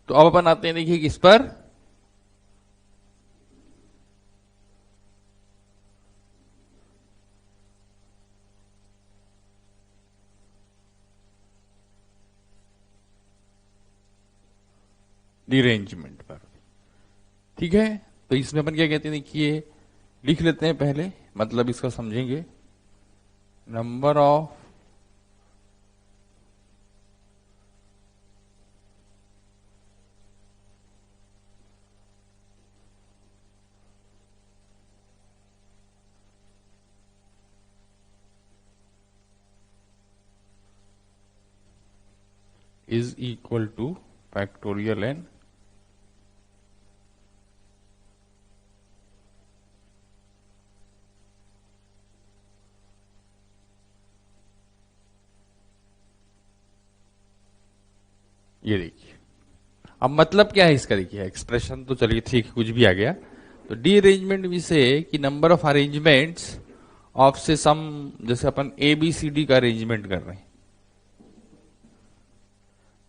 तो अब अपन आते हैं देखिए किस पर, रीअरेंजमेंट पर। ठीक है, तो इसमें अपन क्या कहते हैं देखिए, लिख लेते हैं पहले, मतलब इसका समझेंगे। Number of is equal to factorial n ये देखिए। अब मतलब क्या है इसका देखिए, एक्सप्रेशन तो चलिए ठीक कुछ भी आ गया। तो डी अरेंजमेंट भी से कि नंबर ऑफ अरेंजमेंट्स ऑफ से सम, जैसे अपन ए बी सी डी का अरेंजमेंट कर रहे हैं,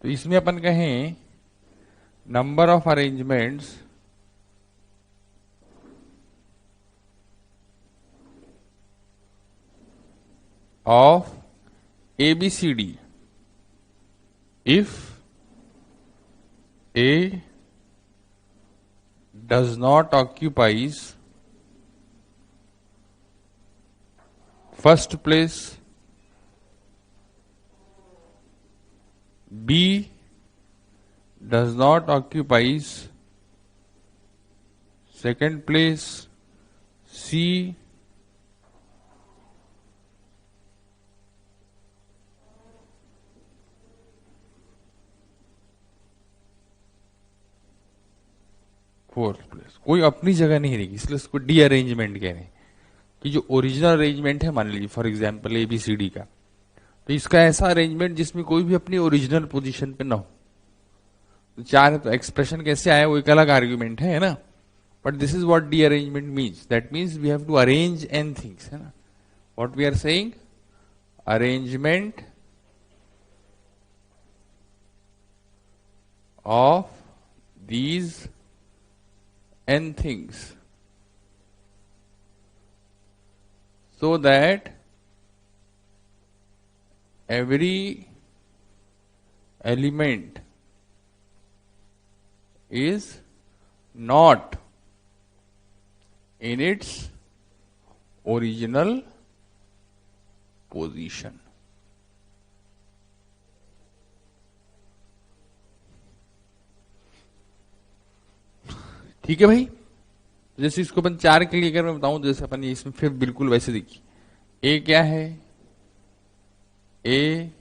तो इसमें अपन कहें number of arrangements of A B C D if A does not occupies first place, B does not occupies second place, C fourth place. कोई अपनी जगह नहीं रहेगी, इसलिए इसको डी अरेंजमेंट कह रहे हैं कि जो ओरिजिनल अरेंजमेंट है, मान लीजिए for example A B C D का, तो इसका ऐसा अरेंजमेंट जिसमें कोई भी अपनी ओरिजिनल पोजीशन पे ना हो। तो चार तो एक्सप्रेशन कैसे आया वो एक अलग आर्ग्यूमेंट है ना, but this is what the arrangement means. That means we have to arrange n things, है ना, what we are saying, arrangement of these n things so that every element is not in its original position। ठीक है भाई। जैसे इसको अपन चार के लिए अगर मैं बताऊं, जैसे अपन ये इसमें फिर बिल्कुल वैसे देखिए, ए क्या है, ए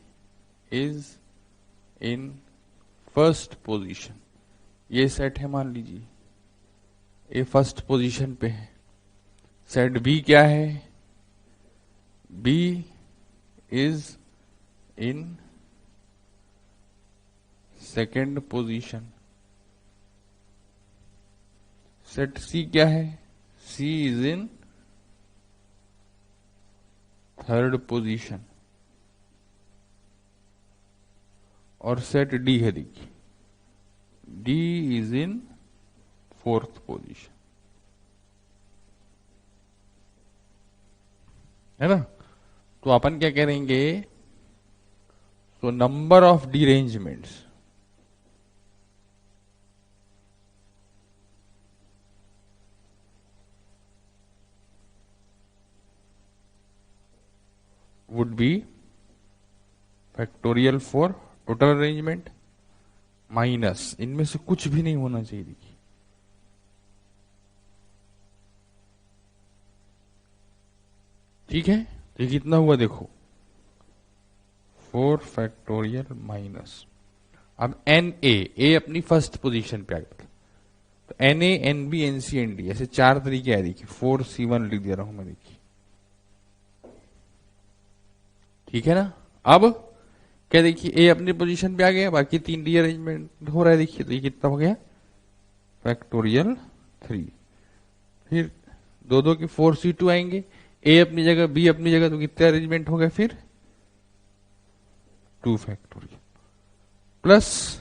इज इन फर्स्ट पोजीशन, ये सेट है मान लीजिए, ए फर्स्ट पोजीशन पे है। सेट बी क्या है, B is in second position. Set C क्या है, C is in third position. और सेट डी है देखिए, D is in fourth position, है ना। तो अपन क्या करेंगे, तो number of derangements would be factorial for total arrangement minus, इनमें से कुछ भी नहीं होना चाहिए देखिए, ठीक है। तो ये कितना हुआ देखो, 4 फैक्टोरियल माइनस, अब एन ए अपनी फर्स्ट पोजीशन पे आ गया, तो n A n B n C n D, ऐसे चार तरीके आए देखिए, 4C1 लिख दे रहा हूं मैं देखिए, ठीक है ना। अब क्या देखिए, ए अपनी पोजीशन पे आ गया, बाकी तीन रीअरेंजमेंट हो रहा है देखिए, तो ये कितना हो गया, फैक्टोरियल 3। फिर दो दो के 4C2 आएंगे, ए अपनी जगह बी अपनी जगह, तो कितने अरेंजमेंट हो गए फिर, 2 फैक्टोरियल प्लस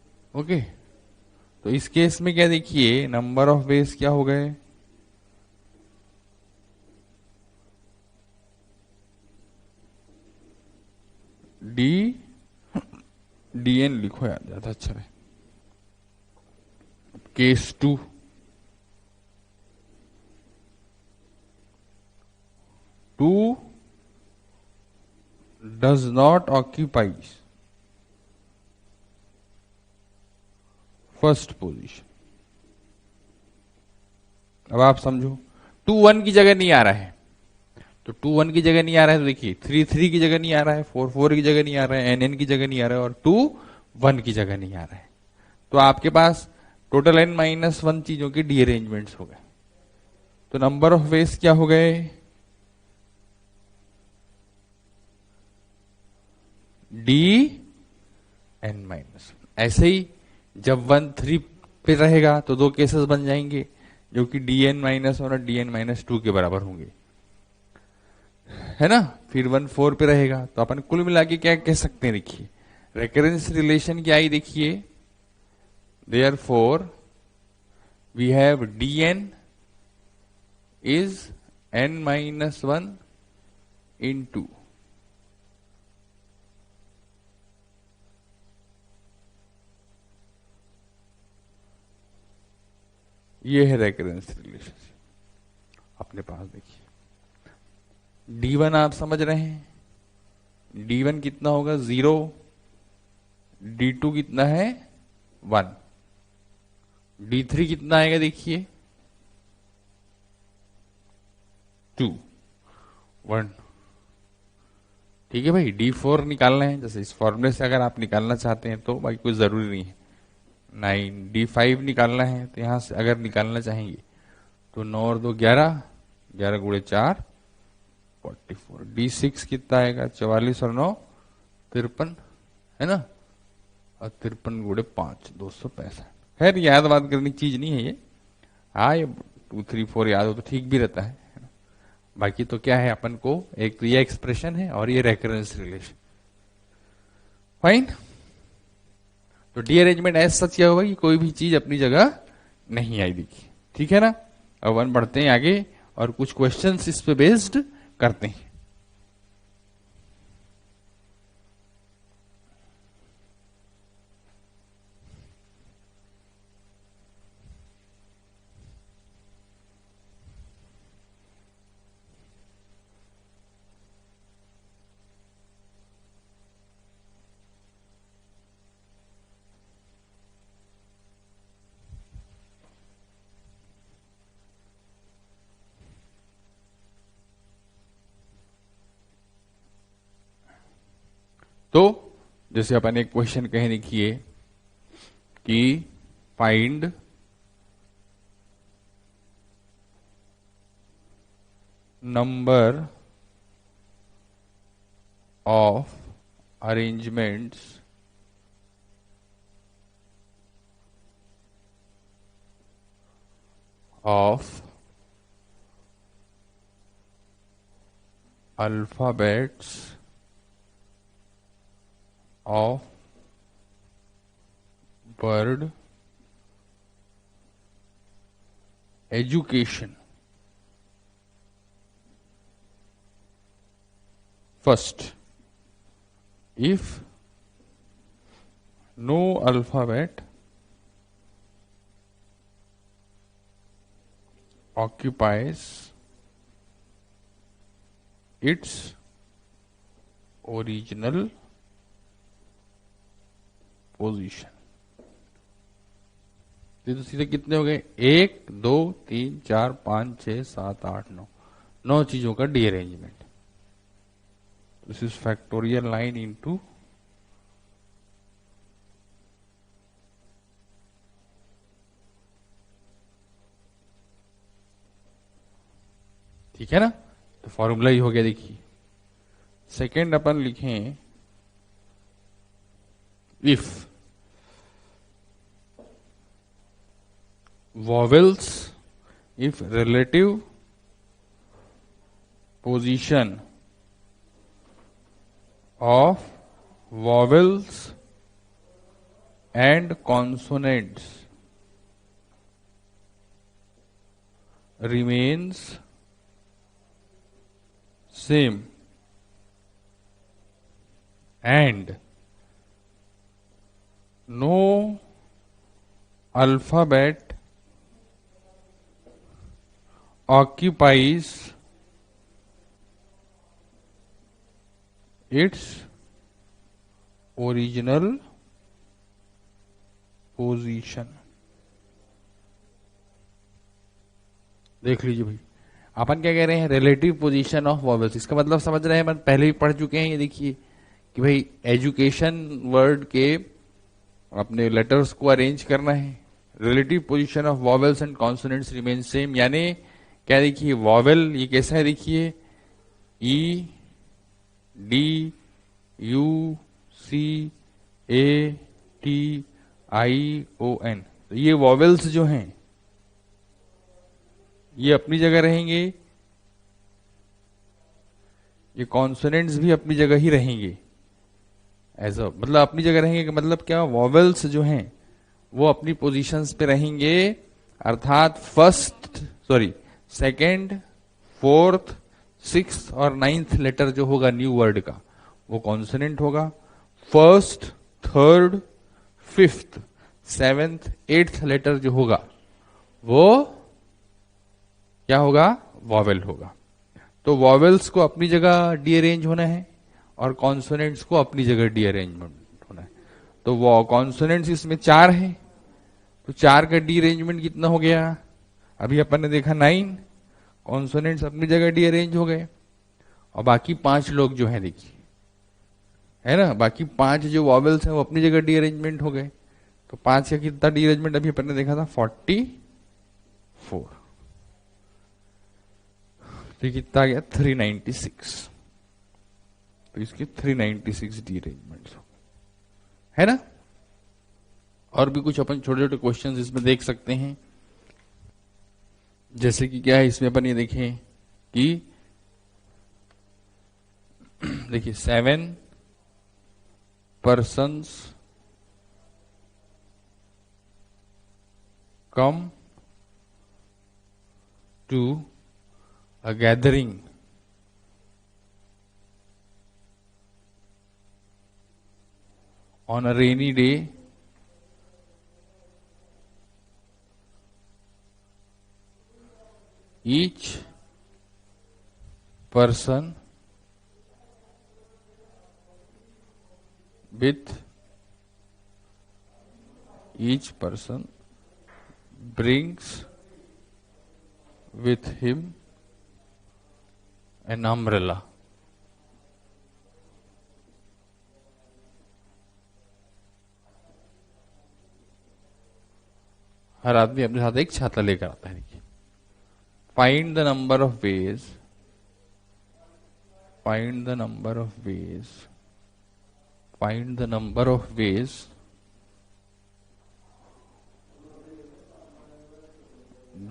ओके, तो इस केस में क्या देखिए, नंबर ऑफ वेज क्या हो गए, डी डी एन लिखो यार, ज्यादा अच्छा है। Case 2, two does not occupies first position. अब आप समझो, 2 1 की जगह नहीं आ रहा है, तो 2 1 की जगह नहीं आ रहा है, तो देखिए 3 3 की जगह नहीं आ रहा है, 4 4 की जगह नहीं आ रहा है, एन एन की जगह नहीं आ रहा है, और 2 1 की जगह नहीं आ रहा है। तो आपके पास टोटल n माइनस 1 चीजों के डी अरेंजमेंट्स हो गए। तो नंबर ऑफ वेज क्या हो गए, डी एन माइनस। ऐसे ही जब 1 3 पे रहेगा तो 2 केसेस बन जाएंगे जो कि डी एन माइनस 1 और डी एन माइनस 2 के बराबर होंगे, है ना। फिर 1 4 पे रहेगा, तो अपन कुल मिला के क्या कह सकते हैं, देखिए रेकरेंस रिलेशन क्या आई, देखिए therefore we have D n is n minus 1 in 2। ये है रेकरेंस रिलेशनशिप अपने पास। देखिए D1 आप समझ रहे हैं, D1 कितना होगा 0, D2 कितना है 1, D3 कितना आएगा, देखिए 2 1। ठीक है भाई, D4 निकालना है, जैसे इस फॉर्मूले से अगर आप निकालना चाहते हैं तो भाई कोई जरूरी नहीं है। 9 D5 निकालना है, तो यहां से अगर निकालना चाहेंगे तो 9 और 2 11, 11 गुणे 4 44। D6 कितना आएगा 44 और 9 53, है ना, और 53 गुणे 5 265। खैर याद बात करनी चीज नहीं है ये, हाँ ये 2 3 4 याद हो तो ठीक भी रहता है ना? बाकी तो क्या है, अपन को एक तो ये एक्सप्रेशन है और ये रेकरेंस रिलेशन। फाइन। तो डी अरेंजमेंट ऐसा सच क्या होगा कि कोई भी चीज अपनी जगह नहीं आई, देखिए ठीक है ना। अब अपन बढ़ते हैं आगे और कुछ क्वेश्चंस इस पे बेस्ड करते हैं। तो जैसे अपन एक क्वेश्चन कहे लिखिए कि find number of arrangements of alphabets of word education. First, if no alphabet occupies its original position। तो सीधे कितने हो गए, 1 2 3 4 5 6 7 8 9, 9 चीजों का D arrangement. This is factorial 9 into ठीक है ना। तो फॉर्मूला ही हो गया, देखिए। सेकेंड अपन लिखें if vowels, if relative position of vowels and consonants remains same and no alphabet occupies its original position. देख लीजिए भाई, अपन क्या कह रहे हैं, रिलेटिव पोजीशन ऑफ वॉवेल्स। इसका मतलब समझ रहे हैं, अपन पहले ही पढ़ चुके हैं। ये देखिए कि भाई एजुकेशन वर्ड के अपने लेटर्स को अरेंज करना है। Relative position of vowels and consonants remain same, यानी क्या, देखिए वॉवेल ये कैसा है, देखिए E D U C A T I O N. तो ये वॉवेल्स जो हैं ये अपनी जगह रहेंगे, ये कॉन्सोनेंट्स भी अपनी जगह ही रहेंगे। ऐसा मतलब अपनी जगह रहेंगे कि मतलब क्या, वॉवेल्स जो हैं वो अपनी पोजीशंस पे रहेंगे, अर्थात सेकंड, फोर्थ, सिक्स्थ और नाइन्थ लेटर जो होगा न्यू वर्ड का वो कॉन्सोनेंट होगा। First, third, fifth, seventh, eighth letter जो होगा वो क्या होगा, वॉवेल होगा। तो वॉवेल्स को अपनी जगह डीअरेंज होना है और कॉन्सोनेंट्स को अपनी जगह डीअरेंजमेंट होना है। तो वो कॉन्सोनेंट्स इसमें 4 है, तो 4 का डीअरेंजमेंट कितना हो गया, अभी अपन ने देखा 9। कॉन्सोनेंट्स अपनी जगह डीअरेंज हो गए और बाकी 5 लोग जो हैं देखिए, है ना, बाकी 5 जो वॉवेल्स हैं वो अपनी जगह डीअरेंजमेंट हो गए। तो 5 का कितना डीअरेंजमेंट अभी अपन ने देखा था, 44। तो कितना आ गया, 396। तो इसके 396 डीअरेंजमेंट्स है ना। और भी कुछ अपन छोटे छोटे क्वेश्चंस इसमें देख सकते हैं, जैसे कि क्या है इसमें अपन ये देखें कि देखिए 7 persons come to a gathering on a rainy day each person brings with him an umbrella। हर आदमी अपने साथ एक छाता लेकर आता है। देखिए, find the number of ways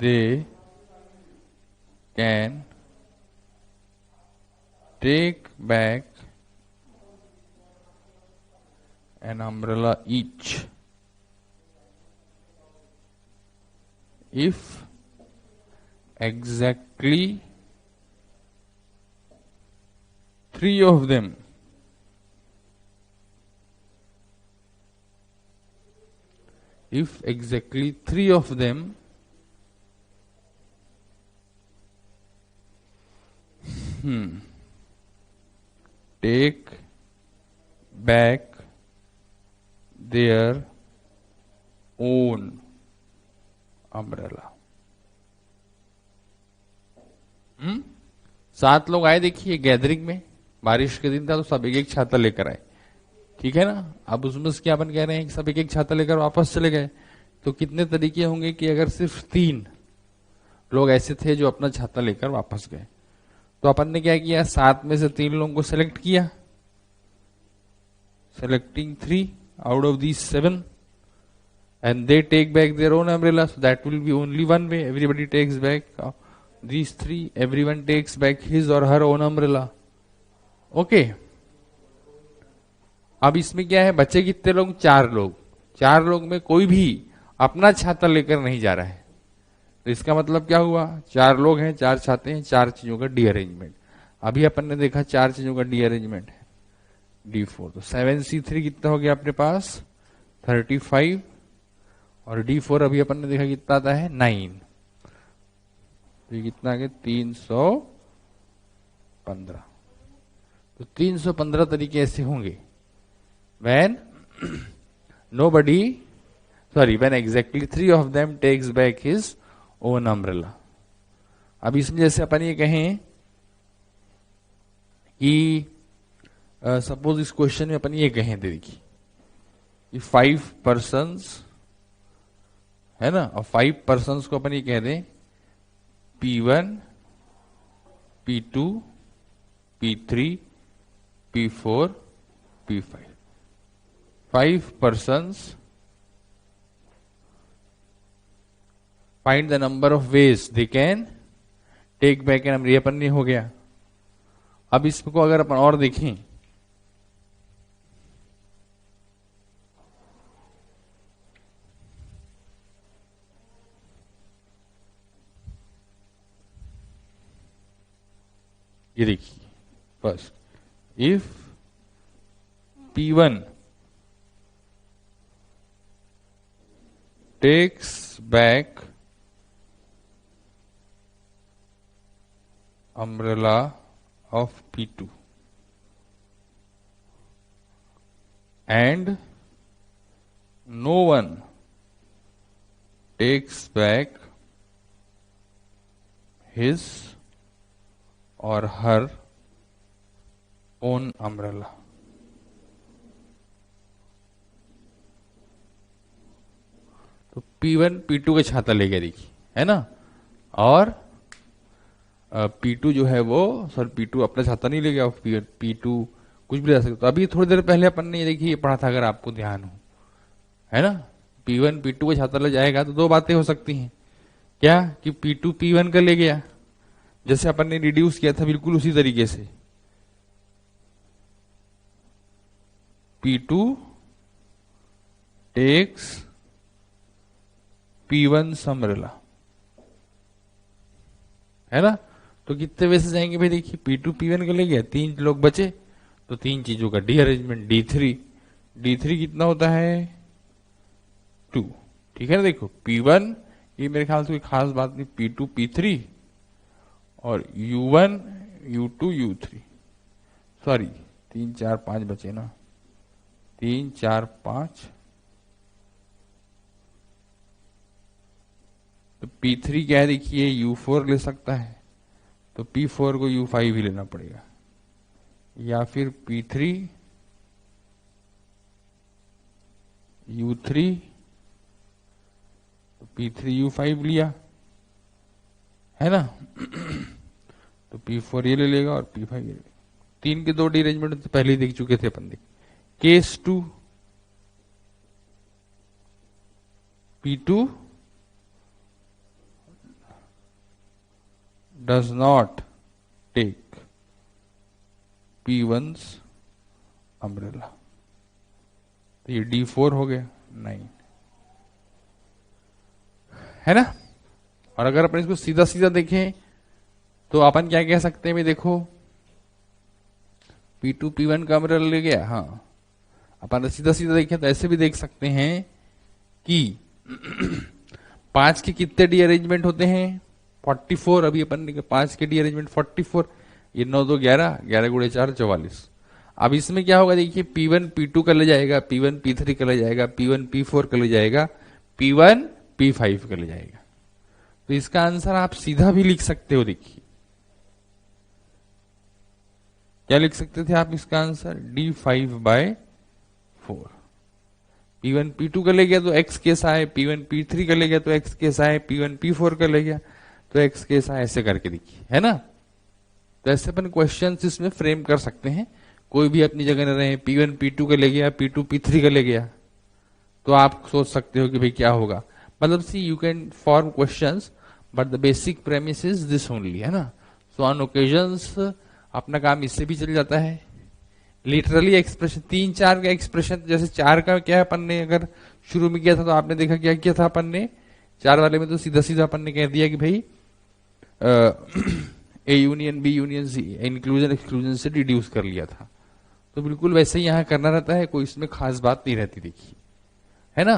they can take back an umbrella each if exactly 3 of them take back their own umbrella। 7 लोग आए, देखिए गैदरिंग में, बारिश के दिन था तो सब एक एक छाता लेकर आए, ठीक है ना। अब उसमें क्या अपन कह रहे हैं कि सब एक एक छाता लेकर वापस चले गए, तो कितने तरीके होंगे कि अगर सिर्फ 3 लोग ऐसे थे जो अपना छाता लेकर वापस गए, तो अपन ने क्या किया, 7 में से 3 लोगों को सेलेक्ट किया, selecting 3 out of these 7 and they take back their own umbrella, so that will be only one way, everybody takes back these 3, everyone takes back his or her own umbrella। Okay अब इसमें क्या है, बचे कितने लोग, 4 लोग। 4 लोग में कोई भी अपना छाता लेकर नहीं जा रहा है, तो इसका मतलब क्या हुआ, 4 लोग हैं, 4 छाते हैं, 4 चीजों का डी अरेंजमेंट। अभी अपन ने देखा 4 चीजों का डी अरेंजमेंट है, D4। तो 7C3 कितना हो गया अपने पास 35, और D4 अभी अपन ने देखा कितना आता है 9, तो ये कितना आ गया 315। तो 315 तरीके ऐसे होंगे when when exactly 3 of them takes back his own umbrella। अब इसमें जैसे अपन ये कहें कि सपोज इस क्वेश्चन में अपन ये कहें, देखिए कि 5 पर्सन्स है ना, और 5 पर्सन्स को अपन ये कह दें P1, P2, P3, P4, P5। 5 persons find the number of ways they can take back an umbrella। अपन नहीं हो गया। अब इसको अगर अपन और देखें, ये देखिए first, if P1 takes back umbrella of P2 and no one takes back his or her own umbrella, तो P1 P2 का छाता ले गया, देखिए है ना, और P2 जो है वो P2 अपना छाता नहीं ले गया, P2 कुछ भी ले सकता। तो अभी थोड़ी देर पहले अपन ने ये देखिए ये पढ़ा था, अगर आपको ध्यान हो, है ना, P1 P2 का छाता ले जाएगा तो 2 बातें हो सकती हैं, क्या कि P2 P1 का ले गया, जैसे अपन ने रिड्यूस किया था बिल्कुल उसी तरीके से, P2 takes P1 umbrella, है ना। तो कितने वे से जाएंगे भाई, देखिए P2 P1 का ले गया, 3 लोग बचे, तो 3 चीजों का डी अरेंजमेंट D3 कितना होता है 2, ठीक है ना। देखो P1 ये मेरे ख्याल से कोई खास बात नहीं, P2 P3 और U1 U2 U3, सॉरी 3 4 5 बचे ना, 3 4 5, तो P3 क्या है देखिए U4 ले सकता है, तो P4 को U5 ही लेना पड़ेगा, या फिर P3 U3, तो P3 U5 लिया, है ना, तो P4 ये ले लेगा और P5 ये ले लेगा। 3 के 2 डी अरेंजमेंट तो पहले ही देख चुके थे अपन, देख case 2 P2 does not take P1's umbrella, तो ये D4 हो गया 9, है ना। और अगर अपन इसको सीधा सीधा देखें तो अपन क्या कह सकते हैं, देखो P2 P1 का umbrella ले गया, हाँ अपन सीधा सीधा देखें तो ऐसे भी देख सकते हैं कि 5 के कितने डी अरेंजमेंट होते हैं 44, अभी अपन ने 5 के डी अरेंजमेंट 44, ये 9 2 11, 11 गुणे 4 44। अब इसमें क्या होगा देखिए, P1 P2 का ले जाएगा, P1 P3 का ले जाएगा, P1 P4 का ले जाएगा, P1 P5 का ले जाएगा। तो इसका आंसर आप सीधा भी लिख सकते हो, देखिए क्या लिख सकते थे आप इसका आंसर, D5/4। P1 P2 का ले गया तो x कैसा है, P1 P3 का ले गया तो x कैसा है, P1 P4 का ले गया तो x कैसा है, ऐसे करके देखिए, है ना। तो ऐसे अपन क्वेश्चन इसमें फ्रेम कर सकते हैं, कोई भी अपनी जगह न रहे, P1 P2 का ले गया, P2 P3 का ले गया, तो आप सोच सकते हो कि भाई क्या होगा, मतलब see you can form questions but the basic premise is this only, है ना। सो ऑन ओकेजन्स अपना काम इससे भी चल जाता है, लिटरली एक्सप्रेशन 3 4 का एक्सप्रेशन, जैसे 4 का क्या अपन ने अगर शुरू में किया था तो आपने देखा क्या किया था अपन ने, 4 वाले में तो सीधा सीधा अपन ने कह दिया कि भाई A union B union C, inclusion exclusion से डिड्यूस कर लिया था। तो बिल्कुल वैसे ही यहां करना रहता है, कोई इसमें खास बात नहीं रहती, देखिए, है ना।